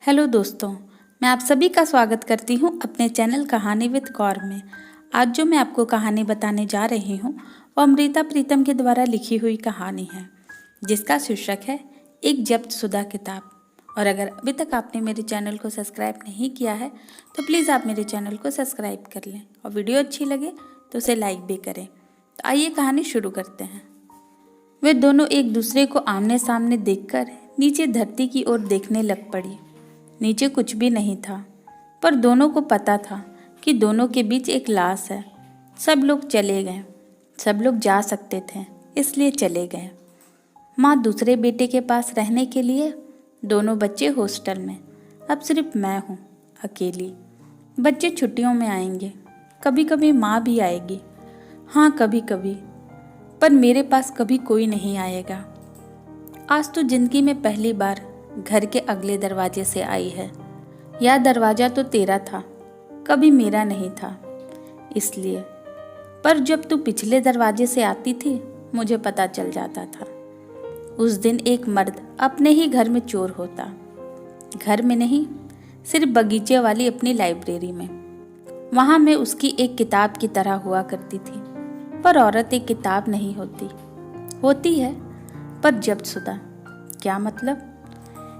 Hello दोस्तों, मैं आप सभी का स्वागत करती हूँ अपने चैनल कहानी विद कौर में। आज जो मैं आपको कहानी बताने जा रही हूँ वो अमृता प्रीतम के द्वारा लिखी हुई कहानी है, जिसका शीर्षक है एक जब्तशुदा किताब। और अगर अभी तक आपने मेरे चैनल को सब्सक्राइब नहीं किया है तो प्लीज़ आप मेरे चैनल को सब्सक्राइब कर लें और वीडियो अच्छी लगे तो उसे लाइक भी करें। तो आइए कहानी शुरू करते हैं। वे दोनों एक दूसरे को आमने सामने देखकर नीचे धरती की ओर देखने लग पड़ी। नीचे कुछ भी नहीं था, पर दोनों को पता था कि दोनों के बीच एक लाश है। सब लोग चले गए, सब लोग जा सकते थे इसलिए चले गए। माँ दूसरे बेटे के पास रहने के लिए, दोनों बच्चे हॉस्टल में। अब सिर्फ मैं हूँ अकेली। बच्चे छुट्टियों में आएंगे, कभी कभी माँ भी आएगी, हाँ कभी कभी, पर मेरे पास कभी कोई नहीं आएगा। आज तो जिंदगी में पहली बार घर के अगले दरवाजे से आई है। यह दरवाजा तो तेरा था, कभी मेरा नहीं था इसलिए। पर जब तू पिछले दरवाजे से आती थी मुझे पता चल जाता था। उस दिन एक मर्द अपने ही घर में चोर होता। घर में नहीं, सिर्फ बगीचे वाली अपनी लाइब्रेरी में। वहाँ मैं उसकी एक किताब की तरह हुआ करती थी। पर औरत एक किताब नहीं होती, होती है पर जब्तशुदा। क्या मतलब?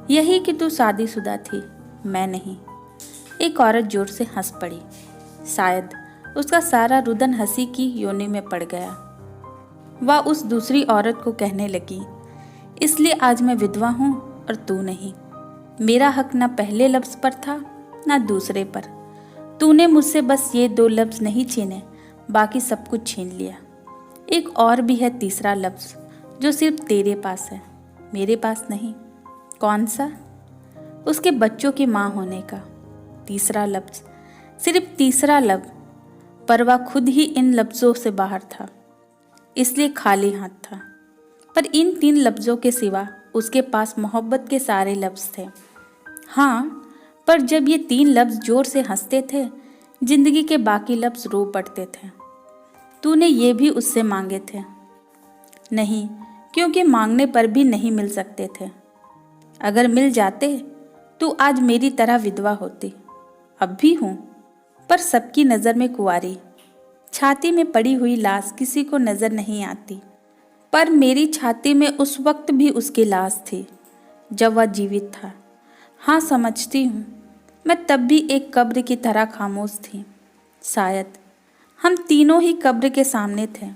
यही कि तू शादीशुदा थी, मैं नहीं। एक औरत जोर से हंस पड़ी। शायद उसका सारा रुदन हंसी की योनि में पड़ गया। वह उस दूसरी औरत को कहने लगी, इसलिए आज मैं विधवा हूँ और तू नहीं। मेरा हक न पहले लफ्ज पर था न दूसरे पर। तूने मुझसे बस ये 2 लफ्ज नहीं छीने, बाकी सब कुछ छीन लिया। एक और भी है तीसरा लफ्ज जो सिर्फ तेरे पास है, मेरे पास नहीं। कौन सा? उसके बच्चों की माँ होने का। तीसरा लफ्ज, सिर्फ तीसरा लफ्ज, पर वह खुद ही इन लफ्जों से बाहर था, इसलिए खाली हाथ था। पर इन 3 लफ्जों के सिवा उसके पास मोहब्बत के सारे लफ्ज थे। हाँ, पर जब ये 3 लफ्ज जोर से हंसते थे, जिंदगी के बाकी लफ्ज रो पड़ते थे। तूने ये भी उससे मांगे थे? नहीं, क्योंकि मांगने पर भी नहीं मिल सकते थे। अगर मिल जाते तो आज मेरी तरह विधवा होती। अब भी हूँ, पर सबकी नज़र में कुंवारी। छाती में पड़ी हुई लाश किसी को नज़र नहीं आती, पर मेरी छाती में उस वक्त भी उसकी लाश थी जब वह जीवित था। हाँ समझती हूँ, मैं तब भी एक कब्र की तरह खामोश थी। शायद हम तीनों ही कब्र के सामने थे,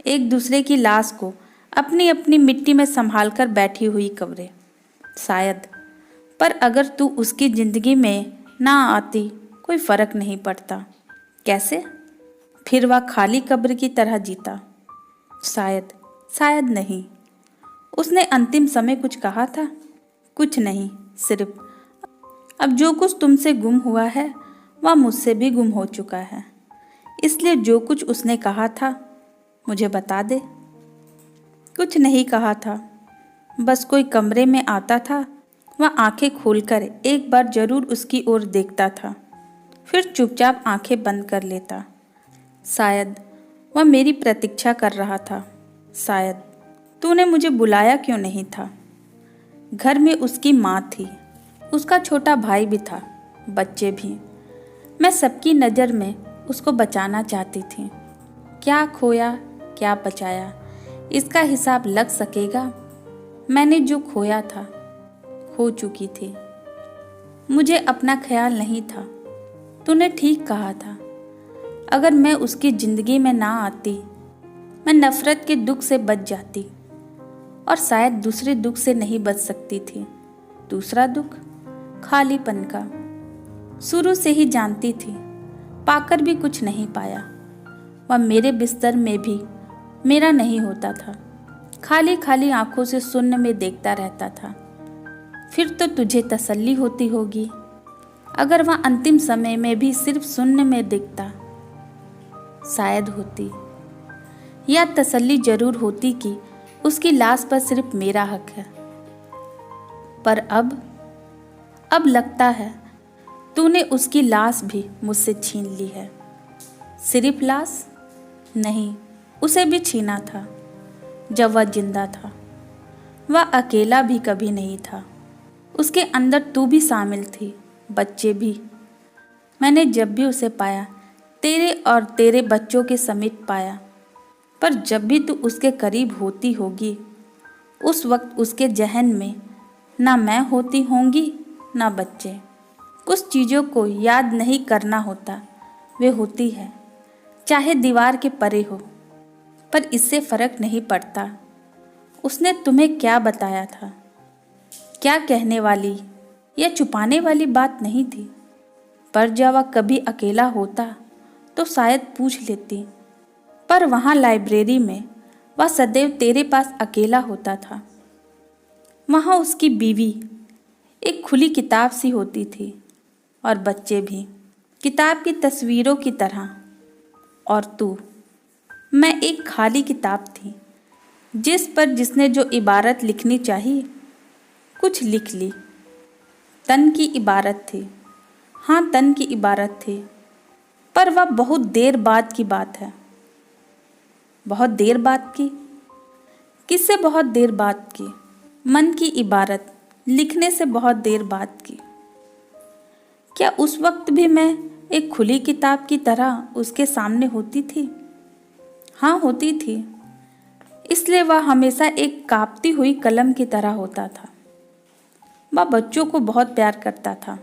एक दूसरे की लाश को अपनी अपनी मिट्टी में संभाल कर बैठी हुई कब्रें। शायद, पर अगर तू उसकी जिंदगी में ना आती कोई फर्क नहीं पड़ता। कैसे? फिर वह खाली कब्र की तरह जीता। शायद, शायद नहीं। उसने अंतिम समय कुछ कहा था? कुछ नहीं, सिर्फ अब जो कुछ तुमसे गुम हुआ है वह मुझसे भी गुम हो चुका है, इसलिए जो कुछ उसने कहा था मुझे बता दे। कुछ नहीं कहा था, बस कोई कमरे में आता था, वह आंखें खोलकर एक बार जरूर उसकी ओर देखता था, फिर चुपचाप आंखें बंद कर लेता। शायद वह मेरी प्रतीक्षा कर रहा था। शायद तूने मुझे बुलाया क्यों नहीं था? घर में उसकी माँ थी, उसका छोटा भाई भी था, बच्चे भी। मैं सबकी नज़र में उसको बचाना चाहती थी। क्या खोया क्या बचाया, इसका हिसाब लग सकेगा। मैंने जो खोया था खो चुकी थी। मुझे अपना ख्याल नहीं था। तूने ठीक कहा था, अगर मैं उसकी जिंदगी में ना आती मैं नफरत के दुख से बच जाती, और शायद दूसरे दुख से नहीं बच सकती थी। दूसरा दुख खालीपन का। शुरू से ही जानती थी, पाकर भी कुछ नहीं पाया। वह मेरे बिस्तर में भी मेरा नहीं होता था, खाली खाली आंखों से शून्य में देखता रहता था। फिर तो तुझे तसल्ली होती होगी, अगर वह अंतिम समय में भी सिर्फ शून्य में दिखता। शायद होती, या तसल्ली जरूर होती कि उसकी लाश पर सिर्फ मेरा हक है। पर अब लगता है तूने उसकी लाश भी मुझसे छीन ली है। सिर्फ लाश नहीं, उसे भी छीना था जब वह जिंदा था। वह अकेला भी कभी नहीं था, उसके अंदर तू भी शामिल थी, बच्चे भी। मैंने जब भी उसे पाया तेरे और तेरे बच्चों के समीप पाया, पर जब भी तू उसके करीब होती होगी उस वक्त उसके जहन में ना मैं होती होंगी ना बच्चे। कुछ चीज़ों को याद नहीं करना होता, वे होती है, चाहे दीवार के परे हो, पर इससे फर्क नहीं पड़ता उसने तुम्हें क्या बताया था। क्या कहने वाली या छुपाने वाली बात नहीं थी, पर जब वह कभी अकेला होता तो शायद पूछ लेती, पर वहाँ लाइब्रेरी में वह सदैव तेरे पास अकेला होता था। वहाँ उसकी बीवी एक खुली किताब सी होती थी और बच्चे भी किताब की तस्वीरों की तरह, और तू, मैं एक खाली किताब थी जिस पर जिसने जो इबारत लिखनी चाहिए कुछ लिख ली। तन की इबारत थी, हाँ तन की इबारत थी, पर वह बहुत देर बाद की बात है। बहुत देर बाद की? किससे बहुत देर बाद की? मन की इबारत लिखने से बहुत देर बाद की। क्या उस वक्त भी मैं एक खुली किताब की तरह उसके सामने होती थी? हाँ होती थी, इसलिए वह हमेशा एक कांपती हुई कलम की तरह होता था। वह बच्चों को बहुत प्यार करता था,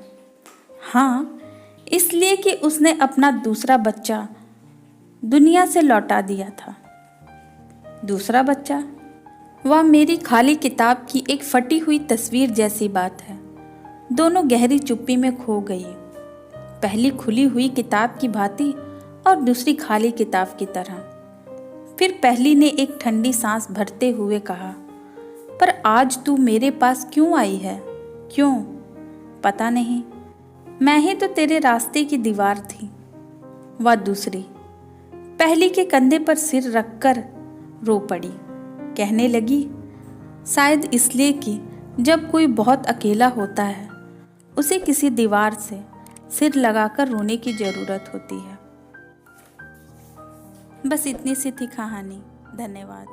हाँ इसलिए कि उसने अपना दूसरा बच्चा दुनिया से लौटा दिया था। दूसरा बच्चा? वह मेरी खाली किताब की एक फटी हुई तस्वीर जैसी बात है। दोनों गहरी चुप्पी में खो गई, पहली खुली हुई किताब की भांति और दूसरी खाली किताब की तरह। फिर पहली ने एक ठंडी सांस भरते हुए कहा, पर आज तू मेरे पास क्यों आई है? क्यों? पता नहीं, मैं ही तो तेरे रास्ते की दीवार थी। वह दूसरी पहली के कंधे पर सिर रखकर रो पड़ी, कहने लगी, शायद इसलिए कि जब कोई बहुत अकेला होता है उसे किसी दीवार से सिर लगाकर रोने की ज़रूरत होती है। बस इतनी सी थी कहानी। धन्यवाद।